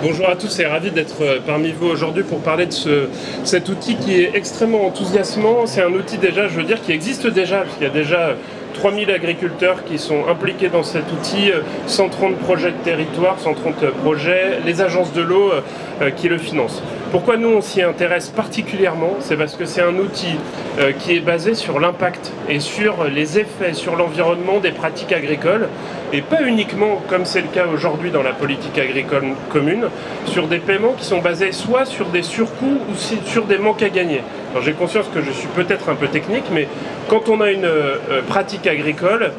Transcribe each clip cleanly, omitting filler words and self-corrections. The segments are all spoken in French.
Bonjour à tous et ravi d'être parmi vous aujourd'hui pour parler de cet outil qui est extrêmement enthousiasmant. C'est un outil déjà, je veux dire, qui existe déjà, parce qu'il y a déjà 3000 agriculteurs qui sont impliqués dans cet outil, 130 projets de territoire, 130 projets, les agences de l'eau qui le financent. Pourquoi nous on s'y intéresse particulièrement? C'est parce que c'est un outil qui est basé sur l'impact et sur les effets sur l'environnement des pratiques agricoles, et pas uniquement, comme c'est le cas aujourd'hui dans la politique agricole commune, sur des paiements qui sont basés soit sur des surcoûts ou sur des manques à gagner. Alors j'ai conscience que je suis peut-être un peu technique, mais quand on a une pratique agricole,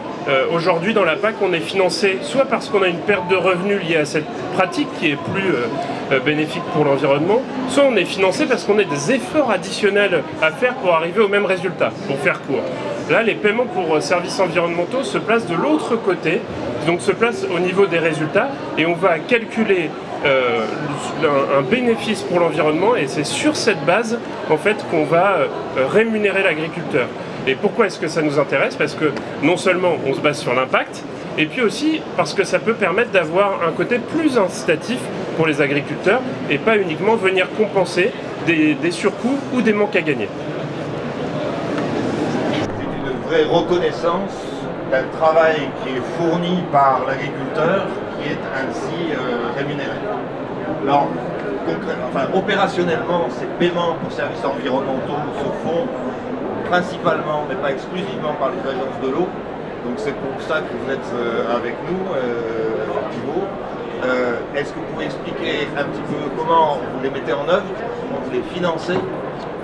aujourd'hui dans la PAC, on est financé soit parce qu'on a une perte de revenus liée à cette pratique qui est plus bénéfique pour l'environnement, soit on est financé parce qu'on a des efforts additionnels à faire pour arriver au même résultat, pour faire court. Là, les paiements pour services environnementaux se placent de l'autre côté, donc se placent au niveau des résultats, et on va calculer un bénéfice pour l'environnement, et c'est sur cette base en fait qu'on va rémunérer l'agriculteur. Et pourquoi est-ce que ça nous intéresse? Parce que non seulement on se base sur l'impact, et puis aussi parce que ça peut permettre d'avoir un côté plus incitatif pour les agriculteurs et pas uniquement venir compenser des surcoûts ou des manques à gagner. C'est une vraie reconnaissance d'un travail qui est fourni par l'agriculteur qui est ainsi rémunéré. Alors, opérationnellement, ces paiements pour services environnementaux se font principalement, mais pas exclusivement, par les agences de l'eau. Donc c'est pour ça que vous êtes avec nous, Thibault. Est-ce que vous pouvez expliquer un petit peu comment vous les mettez en œuvre, comment vous les financez?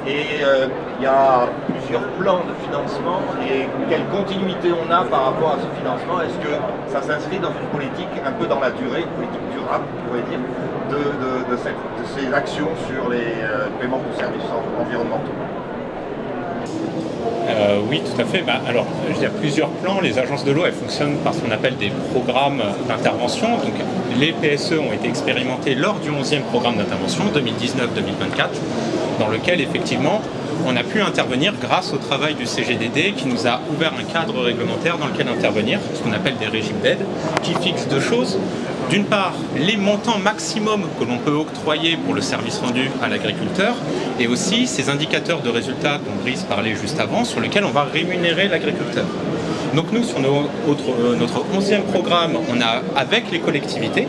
Et il y a plusieurs plans de financement, et quelle continuité on a par rapport à ce financement? Est-ce que ça s'inscrit dans une politique un peu dans la durée, une politique durable, on pourrait dire, de ces actions sur les paiements pour services environnementaux? Oui, tout à fait. Alors, il y a plusieurs plans. Les agences de l'eau, elles fonctionnent par ce qu'on appelle des programmes d'intervention. Donc, les PSE ont été expérimentés lors du 11e programme d'intervention, 2019-2024, dans lequel, effectivement, on a pu intervenir grâce au travail du CGDD qui nous a ouvert un cadre réglementaire dans lequel intervenir, ce qu'on appelle des régimes d'aide, qui fixent deux choses. D'une part, les montants maximums que l'on peut octroyer pour le service rendu à l'agriculteur, et aussi ces indicateurs de résultats dont Brice parlait juste avant, sur lesquels on va rémunérer l'agriculteur. Donc nous, sur notre 11e programme, on a, avec les collectivités,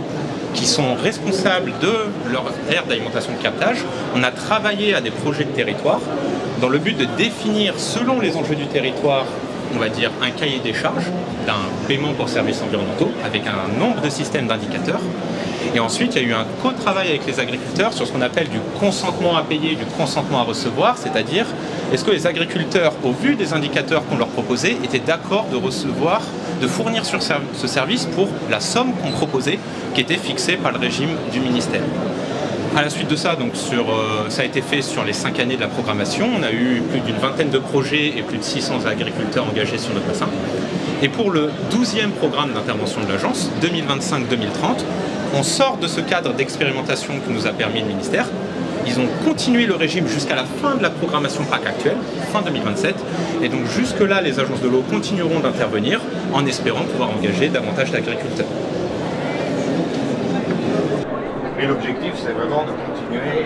qui sont responsables de leur aire d'alimentation de captage, on a travaillé à des projets de territoire dans le but de définir, selon les enjeux du territoire, on va dire un cahier des charges d'un paiement pour services environnementaux avec un nombre de systèmes d'indicateurs. Et ensuite, il y a eu un co-travail avec les agriculteurs sur ce qu'on appelle du consentement à payer, du consentement à recevoir, c'est-à-dire est-ce que les agriculteurs, au vu des indicateurs qu'on leur proposait, étaient d'accord de recevoir, de fournir sur ce service pour la somme qu'on proposait, qui était fixée par le régime du ministère. À la suite de ça, donc ça a été fait sur les 5 années de la programmation. On a eu plus d'une vingtaine de projets et plus de 600 agriculteurs engagés sur notre bassin. Et pour le 12e programme d'intervention de l'agence, 2025-2030, on sort de ce cadre d'expérimentation que nous a permis le ministère. Ils ont continué le régime jusqu'à la fin de la programmation PAC actuelle, fin 2027. Et donc jusque-là, les agences de l'eau continueront d'intervenir en espérant pouvoir engager davantage d'agriculteurs. Et l'objectif, c'est vraiment de continuer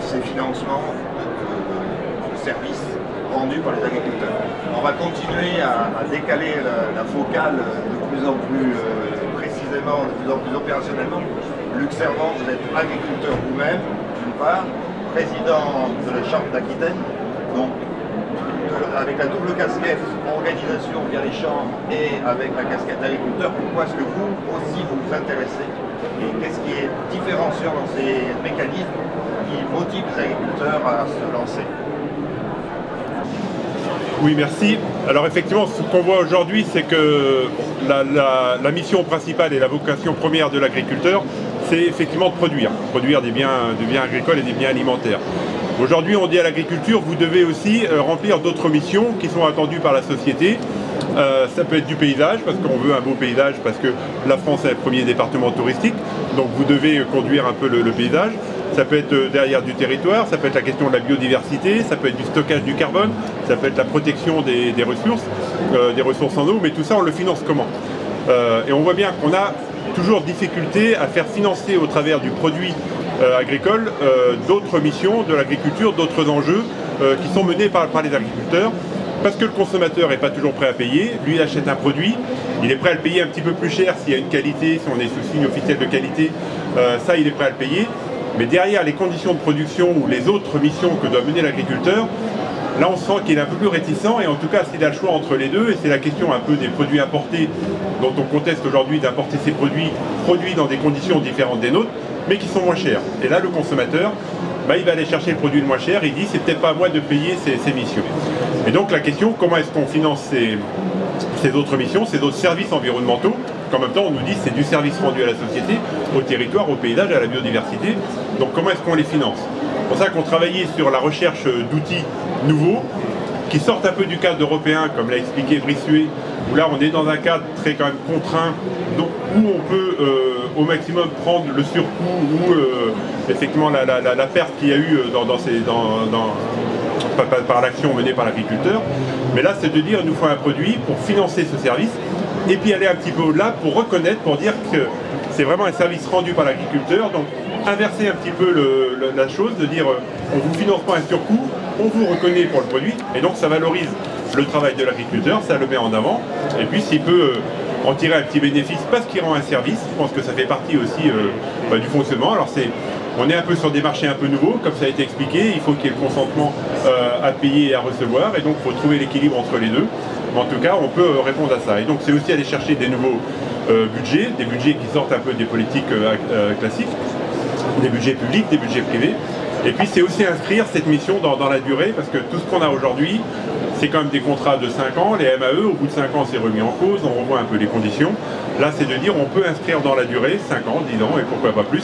ces financements de services rendus par les agriculteurs. On va continuer à décaler la focale de plus en plus précisément, de plus en plus opérationnellement. Luc Servant, vous êtes agriculteur vous-même, d'une part, président de la Chambre d'Aquitaine, donc avec la double casquette organisation via les chambres et avec la casquette agriculteur. Pourquoi est-ce que vous aussi vous vous intéressez et qu'est-ce qui est différenciant dans ces mécanismes qui motivent les agriculteurs à se lancer? Oui, merci. Alors effectivement, ce qu'on voit aujourd'hui, c'est que la mission principale et la vocation première de l'agriculteur, c'est effectivement de produire des biens agricoles et des biens alimentaires. Aujourd'hui, on dit à l'agriculture, vous devez aussi remplir d'autres missions qui sont attendues par la société. Ça peut être du paysage, parce qu'on veut un beau paysage, parce que la France est le premier département touristique, donc vous devez conduire un peu le paysage. Ça peut être derrière du territoire, ça peut être la question de la biodiversité, ça peut être du stockage du carbone, ça peut être la protection des ressources en eau, mais tout ça, on le finance comment? Et on voit bien qu'on a toujours difficulté à faire financer au travers du produit agricole d'autres missions de l'agriculture, d'autres enjeux qui sont menés par les agriculteurs. Parce que le consommateur n'est pas toujours prêt à payer, lui il achète un produit, il est prêt à le payer un petit peu plus cher s'il y a une qualité, si on est sous signe officiel de qualité, ça il est prêt à le payer. Mais derrière les conditions de production ou les autres missions que doit mener l'agriculteur, là on sent qu'il est un peu plus réticent et en tout cas s'il a le choix entre les deux, et c'est la question un peu des produits importés dont on conteste aujourd'hui d'importer ces produits dans des conditions différentes des nôtres, mais qui sont moins chers. Et là le consommateur, il va aller chercher le produit le moins cher, il dit c'est peut-être pas à moi de payer ces missions. Et donc la question, comment est-ce qu'on finance ces autres missions, ces autres services environnementaux, qu'en même temps on nous dit c'est du service rendu à la société, au territoire, au paysage, à la biodiversité. Donc comment est-ce qu'on les finance? C'est pour ça qu'on travaillait sur la recherche d'outils nouveaux, qui sortent un peu du cadre européen, comme l'a expliqué Brice Huet, où là on est dans un cadre très quand même contraint, donc, où on peut au maximum prendre le surcoût ou effectivement la perte qu'il y a eu par l'action menée par l'agriculteur. Mais là c'est de dire il nous faut un produit pour financer ce service, et puis aller un petit peu au-delà pour reconnaître, pour dire que c'est vraiment un service rendu par l'agriculteur, donc inverser un petit peu la chose, de dire on ne vous finance pas un surcoût, on vous reconnaît pour le produit, et donc ça valorise le travail de l'agriculteur, ça le met en avant, et puis s'il peut en tirer un petit bénéfice parce qu'il rend un service, je pense que ça fait partie aussi du fonctionnement. Alors on est un peu sur des marchés un peu nouveaux, comme ça a été expliqué, il faut qu'il y ait le consentement à payer et à recevoir, et donc il faut trouver l'équilibre entre les deux. Mais en tout cas, on peut répondre à ça. Et donc c'est aussi aller chercher des nouveaux budgets, des budgets qui sortent un peu des politiques classiques, des budgets publics, des budgets privés. Et puis c'est aussi inscrire cette mission dans la durée, parce que tout ce qu'on a aujourd'hui, c'est quand même des contrats de 5 ans, les MAE, au bout de 5 ans c'est remis en cause, on revoit un peu les conditions. Là c'est de dire on peut inscrire dans la durée, 5 ans, 10 ans et pourquoi pas plus,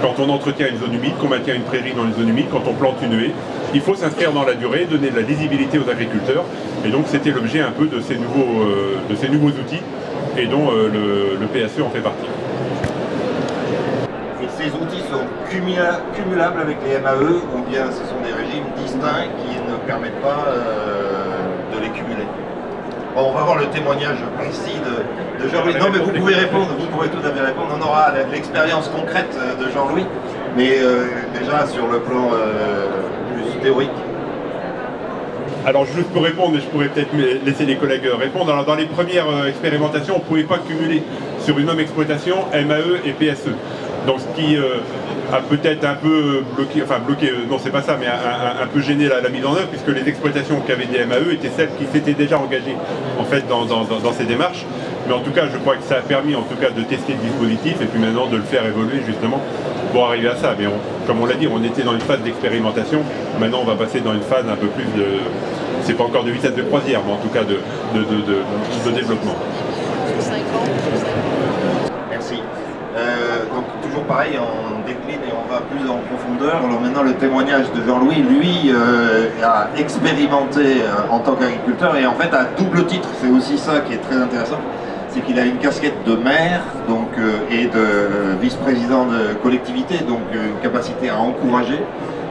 quand on entretient une zone humide, qu'on maintient une prairie dans une zone humide, quand on plante une haie, il faut s'inscrire dans la durée, donner de la lisibilité aux agriculteurs, et donc c'était l'objet un peu de ces nouveaux outils, et dont le PSE en fait partie. Et ces outils sont cumulables avec les MAE, ou bien ce sont des régimes distincts qui ne permettent pas de les cumuler? Bon, on va voir le témoignage précis de Jean-Louis. Non, mais vous pouvez répondre, vous pouvez tout à fait répondre. On aura l'expérience concrète de Jean-Louis, mais déjà sur le plan plus théorique. Alors je peux répondre, mais je pourrais peut-être laisser les collègues répondre. Alors dans les premières expérimentations, on ne pouvait pas cumuler sur une même exploitation MAE et PSE. Donc ce qui a peut-être un peu bloqué, non c'est pas ça, mais un peu gêné la mise en œuvre, puisque les exploitations qui avaient des MAE étaient celles qui s'étaient déjà engagées en fait dans ces démarches. Mais en tout cas, je crois que ça a permis en tout cas de tester le dispositif et puis maintenant de le faire évoluer justement pour arriver à ça. Mais comme on l'a dit, on était dans une phase d'expérimentation. Maintenant, on va passer dans une phase un peu plus de, c'est pas encore de vitesse de croisière, mais en tout cas de développement. Merci. Donc toujours pareil, on décline et on va plus en profondeur. Alors maintenant le témoignage de Jean-Louis, lui a expérimenté en tant qu'agriculteur et en fait à double titre, c'est aussi ça qui est très intéressant, c'est qu'il a une casquette de maire donc, et de vice-président de collectivité, donc une capacité à encourager,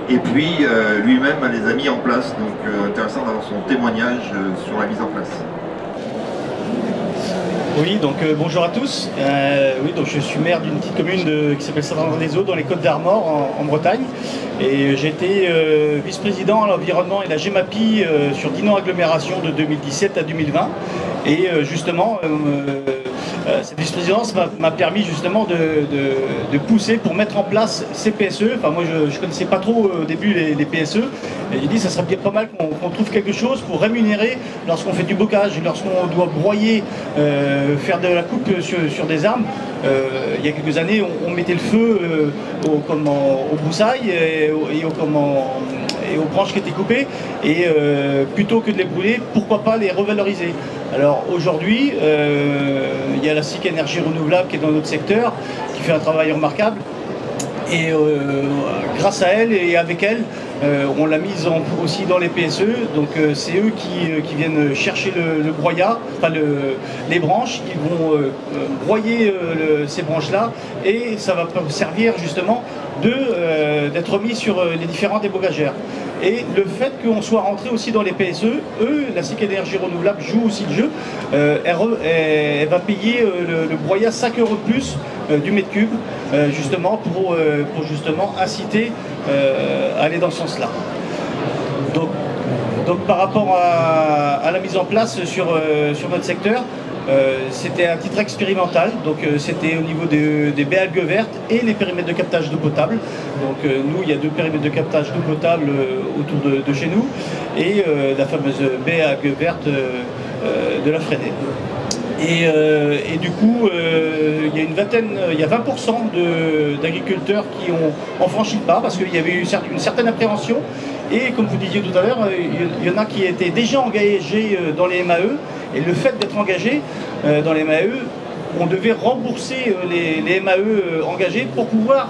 et puis lui-même les a mis en place, donc intéressant d'avoir son témoignage sur la mise en place. Oui, donc bonjour à tous. Oui, donc je suis maire d'une petite commune qui s'appelle Saint-André-des-Eaux dans les Côtes d'Armor en Bretagne. Et j'ai été vice-président à l'environnement et la GEMAPI sur Dinan Agglomération de 2017 à 2020. Et justement, cette vice-présidence m'a permis justement de pousser pour mettre en place ces PSE. Enfin moi je ne connaissais pas trop au début les PSE. Et j'ai dit ça serait bien pas mal qu'on trouve quelque chose pour rémunérer lorsqu'on fait du bocage, lorsqu'on doit broyer, faire de la coupe sur des arbres. Il y a quelques années on mettait le feu aux broussailles et aux branches qui étaient coupées. Et plutôt que de les brûler, pourquoi pas les revaloriser? Alors aujourd'hui, il y a la SIC Énergie Renouvelable qui est dans notre secteur, qui fait un travail remarquable. Et grâce à elle et avec elle, on l'a mise aussi dans les PSE. Donc c'est eux qui viennent chercher le broyat, enfin les branches. Ils vont broyer ces branches-là et ça va servir justement d'être mis sur les différents débogageurs. Et le fait qu'on soit rentré aussi dans les PSE, la SIC Énergie Renouvelable joue aussi le jeu. Elle va payer le broyat 5 € de plus du mètre cube, justement pour justement inciter à aller dans ce sens-là. Donc par rapport à la mise en place sur notre secteur, c'était à titre expérimental, donc c'était au niveau des baies algues vertes et les périmètres de captage d'eau potable. Donc nous, il y a 2 périmètres de captage d'eau potable autour de chez nous et la fameuse baie algues verte de la Fresnay. Et du coup, il y a 20% d'agriculteurs qui ont franchi le pas parce qu'il y avait eu une certaine appréhension. Et comme vous disiez tout à l'heure, il y en a qui étaient déjà engagés dans les MAE. Et le fait d'être engagé dans les MAE, on devait rembourser les MAE engagés pour pouvoir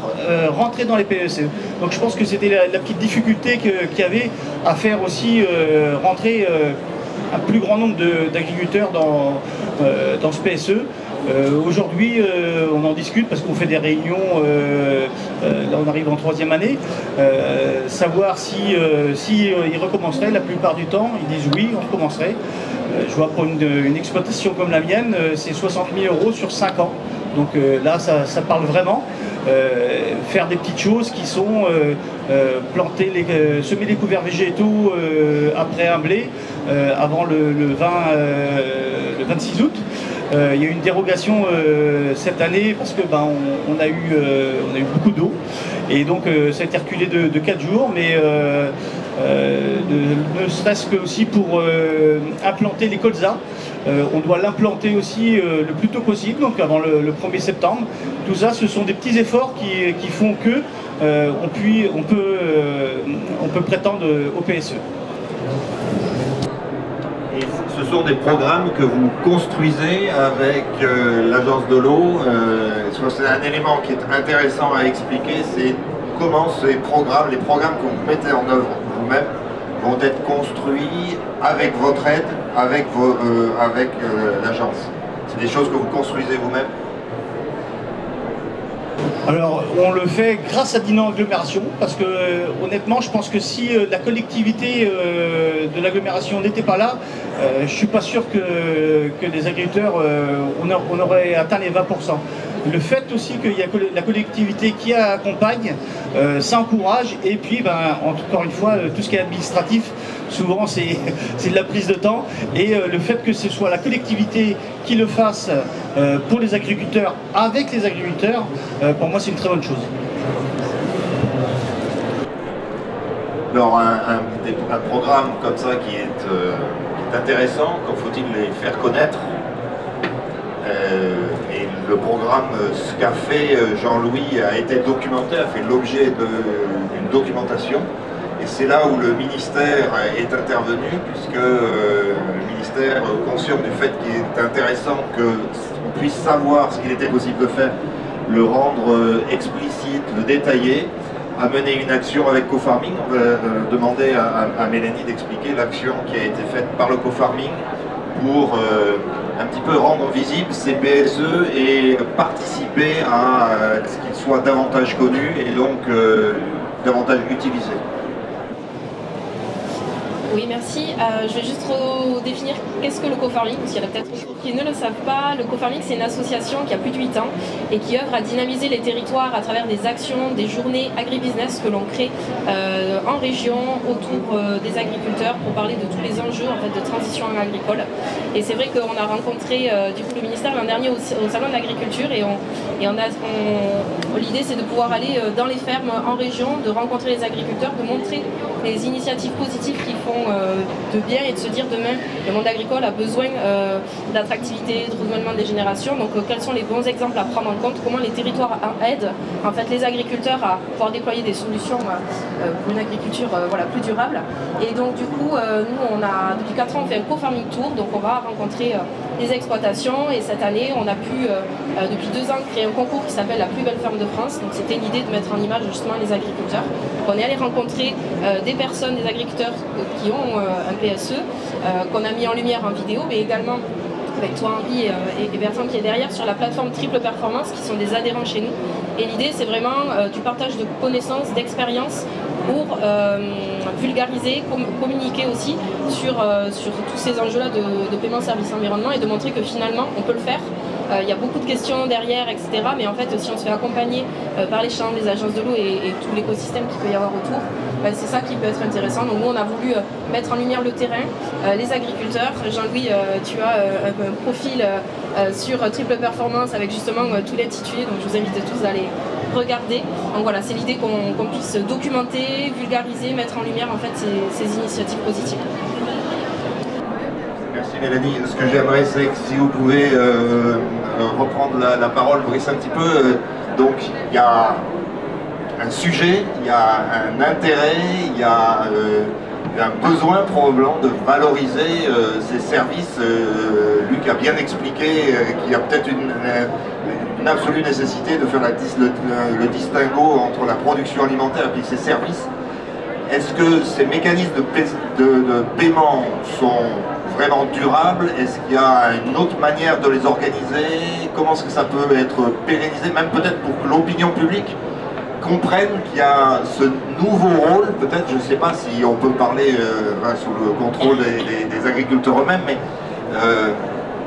rentrer dans les PSE. Donc je pense que c'était la petite difficulté qu'il y avait à faire aussi rentrer un plus grand nombre d'agriculteurs dans ce PSE. Aujourd'hui, on en discute parce qu'on fait des réunions, là on arrive en 3e année, savoir si ils recommenceraient. La plupart du temps, ils disent oui, on recommencerait. Je vois pour une exploitation comme la mienne, c'est 60 000 € sur 5 ans. Donc là, ça parle vraiment. Faire des petites choses qui sont semer les couverts végétaux après un blé, avant le 26 août. Il y a eu une dérogation cette année parce que on a eu beaucoup d'eau et donc ça a été reculé de 4 jours, mais ne serait-ce que aussi pour implanter les colzas. On doit l'implanter aussi le plus tôt possible, donc avant le 1er septembre. Tout ça, ce sont des petits efforts qui font que on peut prétendre au PSE. Et ce sont des programmes que vous construisez avec l'agence de l'eau. C'est un élément qui est intéressant à expliquer, c'est comment les programmes que vous mettez en œuvre vous-même vont être construits avec votre aide, avec l'agence. C'est des choses que vous construisez vous-même? Alors, on le fait grâce à Dinan Agglomération, parce que honnêtement, je pense que si la collectivité de l'agglomération n'était pas là, je ne suis pas sûr que les agriculteurs, on aurait atteint les 20%. Le fait aussi qu'il y a la collectivité qui accompagne, ça encourage, et puis encore une fois, tout ce qui est administratif, souvent c'est de la prise de temps, et le fait que ce soit la collectivité qui le fasse pour les agriculteurs, avec les agriculteurs, pour moi c'est une très bonne chose. Alors un programme comme ça qui est intéressant, comme faut-il les faire connaître, et le programme, ce qu'a fait Jean-Louis a été documenté, a fait l'objet d'une documentation. Et c'est là où le ministère est intervenu, puisque le ministère, conscient du fait qu'il est intéressant qu'on puisse savoir ce qu'il était possible de faire, le rendre explicite, le détailler, a mené une action avec Co-Farming. On va demander à Mélanie d'expliquer l'action qui a été faite par le Co-Farming pour un petit peu rendre visible ces PSE et participer à ce qu'ils soient davantage connus et donc davantage utilisés. Oui, merci. Je vais juste redéfinir qu'est-ce que le co-farming, parce qu'il y en a peut-être qui ne le savent pas. Le co-farming, c'est une association qui a plus de 8 ans et qui œuvre à dynamiser les territoires à travers des actions, des journées agribusiness que l'on crée en région autour des agriculteurs pour parler de tous les enjeux en fait, de transition agricole. Et c'est vrai qu'on a rencontré du coup, le ministère l'an dernier au Salon de l'Agriculture et l'idée c'est de pouvoir aller dans les fermes en région, de rencontrer les agriculteurs, de montrer les initiatives positives qui font de bien et de se dire demain le monde agricole a besoin d'attractivité, de renouvellement des générations. Donc quels sont les bons exemples à prendre en compte, comment les territoires aident en fait, les agriculteurs à pouvoir déployer des solutions pour une agriculture plus durable. Et donc du coup nous depuis 4 ans on fait un co-farming tour, donc on va rencontrer des exploitations et cette année on a pu depuis 2 ans créer un concours qui s'appelle la plus belle ferme de France. Donc c'était l'idée de mettre en image justement les agriculteurs. On est allé rencontrer des personnes, des agriculteurs qui ont un PSE, qu'on a mis en lumière en vidéo, mais également avec toi Henri et Bertrand qui est derrière, sur la plateforme Triple Performance, qui sont des adhérents chez nous. Et l'idée, c'est vraiment du partage de connaissances, d'expériences pour vulgariser, communiquer aussi sur tous ces enjeux-là de paiement service environnement et de montrer que finalement, on peut le faire. Il y a beaucoup de questions derrière, etc. Mais en fait, si on se fait accompagner par les chambres, les agences de l'eau et tout l'écosystème qu'il peut y avoir autour, c'est ça qui peut être intéressant. Donc nous, on a voulu mettre en lumière le terrain, les agriculteurs. Jean-Louis, tu as un profil sur Triple Performance avec justement tout l'intitulé. Donc je vous invite tous à aller regarder. Donc voilà, c'est l'idée qu'on puisse documenter, vulgariser, mettre en lumière en fait ces initiatives positives. Merci Mélanie. Ce que j'aimerais, c'est que si vous pouvez reprendre la parole, Brice, un petit peu. Donc il y a un sujet, il y a un intérêt, il y a un besoin probablement de valoriser ces services. Luc a bien expliqué qu'il y a peut-être une absolue nécessité de faire le distinguo entre la production alimentaire et ces services. Est-ce que ces mécanismes de paiement sont vraiment durables? Est-ce qu'il y a une autre manière de les organiser? Comment est-ce que ça peut être pérennisé, même peut-être pour que l'opinion publique comprenne qu'il y a ce nouveau rôle, peut-être, je ne sais pas si on peut parler sous le contrôle des agriculteurs eux-mêmes, mais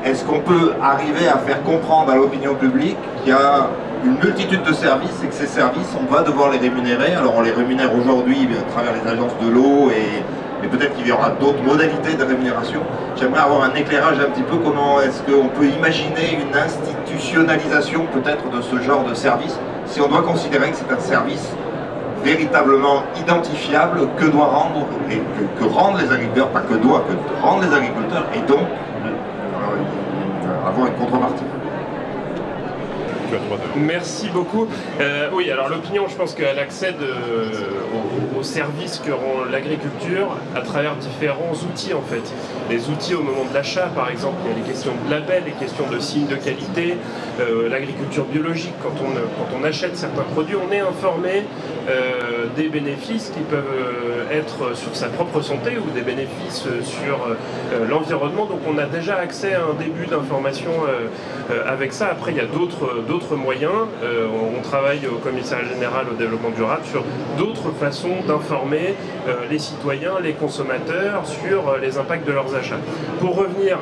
est-ce qu'on peut arriver à faire comprendre à l'opinion publique qu'il y a une multitude de services et que ces services, on va devoir les rémunérer? Alors on les rémunère aujourd'hui à travers les agences de l'eau mais peut-être qu'il y aura d'autres modalités de rémunération. J'aimerais avoir un éclairage un petit peu, comment est-ce qu'on peut imaginer une institutionnalisation peut-être de ce genre de service, si on doit considérer que c'est un service véritablement identifiable que doit rendre, et que rendent les agriculteurs, pas que doit, que rendent les agriculteurs, et donc avoir une contrepartie. Merci beaucoup. Oui, alors l'opinion, je pense qu'elle accède aux services que rend l'agriculture à travers différents outils en fait. Les outils au moment de l'achat, par exemple, il y a les questions de label, les questions de signes de qualité, l'agriculture biologique, quand on achète certains produits, on est informé des bénéfices qui peuvent être sur sa propre santé ou des bénéfices sur l'environnement. Donc on a déjà accès à un début d'information avec ça. Après, il y a d'autres moyens. On travaille au commissariat général au développement durable sur d'autres façons d'informer les citoyens, les consommateurs sur les impacts de leurs achats. Pour revenir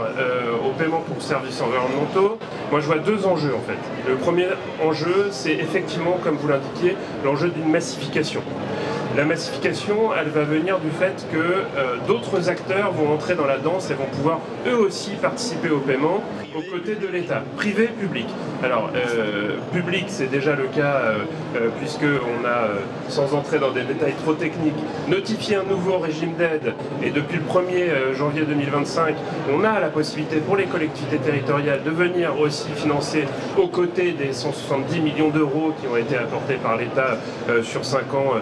au paiement pour services environnementaux, moi je vois deux enjeux en fait. Le premier enjeu, c'est effectivement, comme vous l'indiquiez, l'enjeu d'une massification. La massification, elle va venir du fait que d'autres acteurs vont entrer dans la danse et vont pouvoir eux aussi participer au paiement aux côtés de l'État, privé, public. Alors, public, c'est déjà le cas puisqu'on a, sans entrer dans des détails trop techniques, notifié un nouveau régime d'aide et depuis le 1er janvier 2025, on a la possibilité pour les collectivités territoriales de venir aussi financer aux côtés des 170 millions d'euros qui ont été apportés par l'État sur 5 ans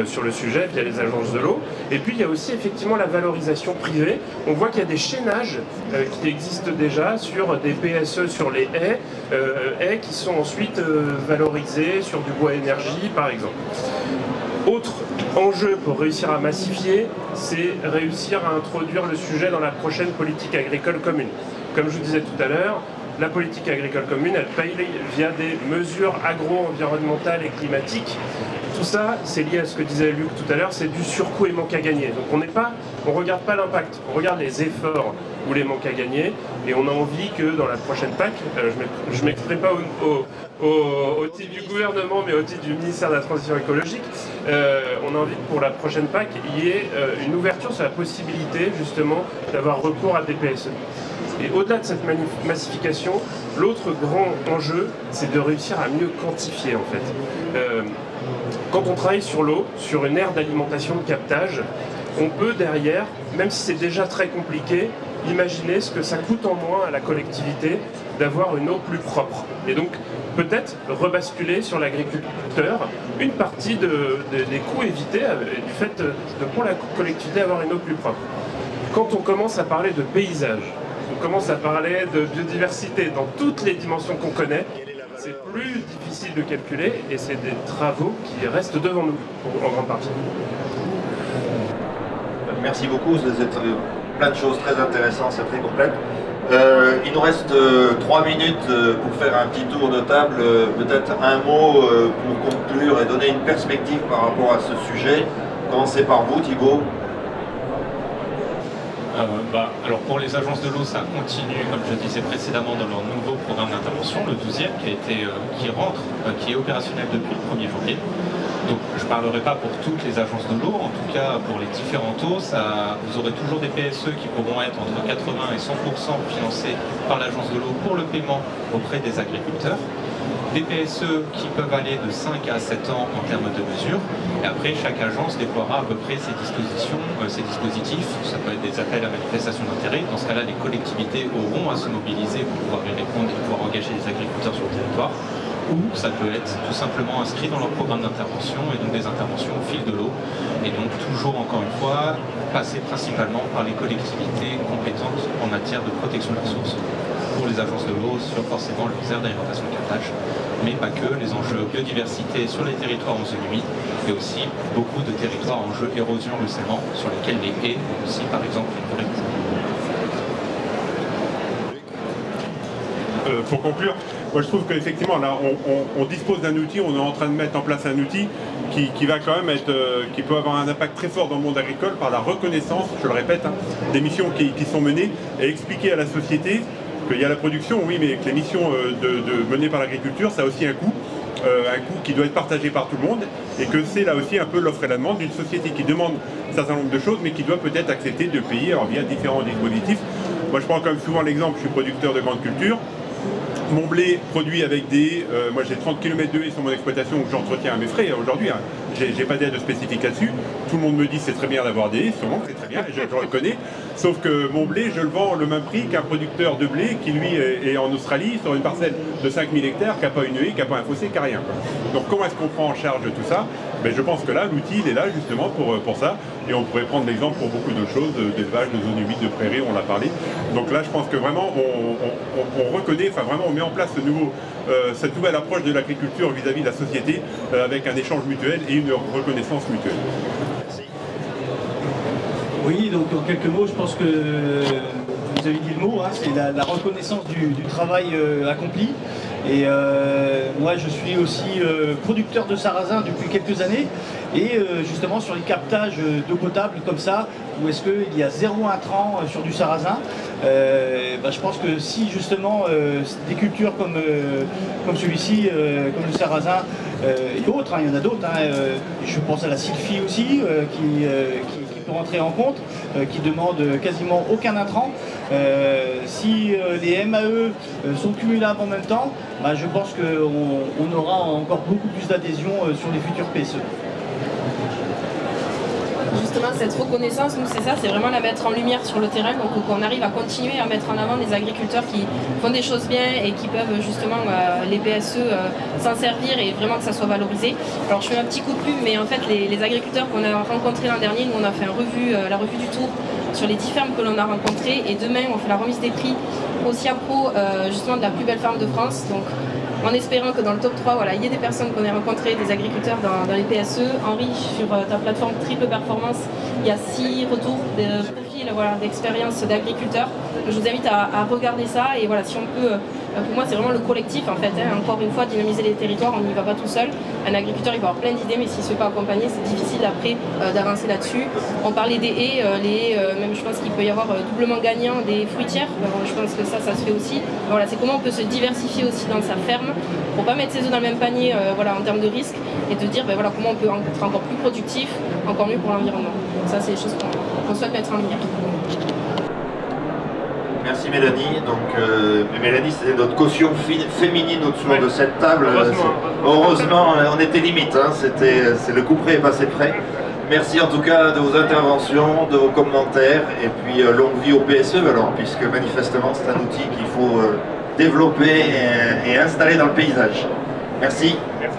sur le sujet via les agences de l'eau. Et puis il y a aussi effectivement la valorisation privée. On voit qu'il y a des chaînages qui existent déjà sur des PSE sur les haies qui sont ensuite valorisés sur du bois énergie par exemple. Autre enjeu pour réussir à massifier, c'est réussir à introduire le sujet dans la prochaine politique agricole commune. Comme je vous disais tout à l'heure, la politique agricole commune, elle paye via des mesures agro-environnementales et climatiques. Tout ça, c'est lié à ce que disait Luc tout à l'heure, c'est du surcoût et manque à gagner. Donc on regarde pas l'impact, on regarde les efforts ou les manques à gagner, et on a envie que dans la prochaine PAC, je ne m'exprime pas au titre du gouvernement, mais au titre du ministère de la Transition écologique, on a envie que pour la prochaine PAC, il y ait une ouverture sur la possibilité justement d'avoir recours à des PSE. Et au-delà de cette massification, l'autre grand enjeu, c'est de réussir à mieux quantifier en fait. Quand on travaille sur l'eau, sur une aire d'alimentation de captage, on peut derrière, même si c'est déjà très compliqué, imaginer ce que ça coûte en moins à la collectivité d'avoir une eau plus propre. Et donc peut-être rebasculer sur l'agriculteur une partie des coûts évités du fait de pour la collectivité avoir une eau plus propre. Quand on commence à parler de paysage, on commence à parler de biodiversité dans toutes les dimensions qu'on connaît, c'est plus difficile de calculer et c'est des travaux qui restent devant nous en grande partie. Merci beaucoup, c'est plein de choses très intéressantes, c'est très complète. Il nous reste 3 minutes pour faire un petit tour de table. Peut-être un mot pour conclure et donner une perspective par rapport à ce sujet. Commencez par vous, Thibaut. Alors pour les agences de l'eau, ça continue, comme je disais précédemment, dans leur nouveau programme d'intervention, le 12e, qui est opérationnel depuis le 1er janvier. Donc je ne parlerai pas pour toutes les agences de l'eau, en tout cas pour les différents taux, vous aurez toujours des PSE qui pourront être entre 80 et 100% financés par l'agence de l'eau pour le paiement auprès des agriculteurs. Des PSE qui peuvent aller de 5 à 7 ans en termes de mesures. Et après, chaque agence déploiera à peu près ses dispositifs. Ça peut être des appels à manifestation d'intérêt. Dans ce cas-là, les collectivités auront à se mobiliser pour pouvoir y répondre et pouvoir engager les agriculteurs sur le territoire. Ou ça peut être tout simplement inscrit dans leur programme d'intervention et donc des interventions au fil de l'eau. Et donc toujours, encore une fois, passer principalement par les collectivités compétentes en matière de protection de la ressource. Pour les agences de l'eau sur forcément leurs aires d'alimentation de captage, mais pas que, les enjeux biodiversité sur les territoires en zone humide, et aussi beaucoup de territoires en enjeux érosion, ruissellement, sur lesquels les haies ont aussi par exemple une vraie mise. Pour conclure, moi je trouve qu'effectivement là on dispose d'un outil, on est en train de mettre en place un outil qui va quand même être, qui peut avoir un impact très fort dans le monde agricole par la reconnaissance, je le répète, des missions qui sont menées et expliquer à la société qu'il y a la production, oui, mais que les missions menées par l'agriculture, ça a aussi un coût qui doit être partagé par tout le monde, et que c'est là aussi un peu l'offre et la demande d'une société qui demande un certain nombre de choses, mais qui doit peut-être accepter de payer via différents dispositifs. Moi je prends comme souvent l'exemple, je suis producteur de grandes cultures. Mon blé produit avec moi j'ai 30 km de haies sur mon exploitation que j'entretiens à mes frais aujourd'hui. J'ai pas d'aide spécifique là-dessus. Tout le monde me dit c'est très bien d'avoir des haies, sûrement c'est très bien, je le reconnais. Sauf que mon blé, je le vends le même prix qu'un producteur de blé qui lui est en Australie sur une parcelle de 5000 hectares, qui n'a pas une haie, qui n'a pas un fossé, qui n'a rien. Donc comment est-ce qu'on prend en charge tout ça? Je pense que là, l'outil il est là justement pour ça. Et on pourrait prendre l'exemple pour beaucoup d'autres choses, d'élevage, de zones humides, de prairies, on l'a parlé. Donc là, je pense que vraiment, on reconnaît, enfin vraiment, on met en place cette nouvelle approche de l'agriculture vis-à-vis de la société, avec un échange mutuel et une reconnaissance mutuelle. Merci. Oui, donc en quelques mots, je pense que vous avez dit le mot, c'est la reconnaissance du travail accompli. Et moi je suis aussi producteur de sarrasin depuis quelques années, et justement sur les captages d'eau potable comme ça, où est-ce qu'il y a 0 intrant sur du sarrasin, je pense que si justement des cultures comme celui-ci, comme le sarrasin et autres, il y en a d'autres, je pense à la sylphie aussi qui peut rentrer en compte, qui demande quasiment aucun intrant. Si les MAE sont cumulables en même temps, je pense qu'on aura encore beaucoup plus d'adhésion sur les futurs PSE. Justement, cette reconnaissance, nous c'est ça, c'est vraiment la mettre en lumière sur le terrain, donc qu'on arrive à continuer à mettre en avant des agriculteurs qui font des choses bien et qui peuvent justement, les PSE, s'en servir et vraiment que ça soit valorisé. Alors je fais un petit coup de pub, mais en fait les agriculteurs qu'on a rencontrés l'an dernier, nous on a fait la revue du tour sur les 10 fermes que l'on a rencontrées, et demain on fait la remise des prix au SIAPRO, justement de la plus belle ferme de France. Donc, en espérant que dans le top 3, il y ait des personnes qu'on ait rencontrées, des agriculteurs dans les PSE. Henri, sur ta plateforme Triple Performance, il y a 6 retours de profils d'expérience d'agriculteurs. Je vous invite à regarder ça, et si on peut, pour moi c'est vraiment le collectif en fait, encore une fois, dynamiser les territoires, on n'y va pas tout seul. Un agriculteur il peut avoir plein d'idées, mais s'il ne se fait pas accompagner, c'est difficile après d'avancer là-dessus. On parlait des haies, même je pense qu'il peut y avoir doublement gagnant des fruitières, je pense que ça se fait aussi. C'est comment on peut se diversifier aussi dans sa ferme, pour ne pas mettre ses œufs dans le même panier en termes de risque, et de dire comment on peut être encore plus productif, encore mieux pour l'environnement. Ça c'est des choses qu'on souhaite mettre en lumière. Merci Mélanie. Donc Mélanie, c'est notre caution féminine autour de cette table. Heureusement, on était limite, c'est le coup près est passé près. Merci en tout cas de vos interventions, de vos commentaires, et puis longue vie au PSE alors, puisque manifestement c'est un outil qu'il faut développer et installer dans le paysage. Merci. Merci.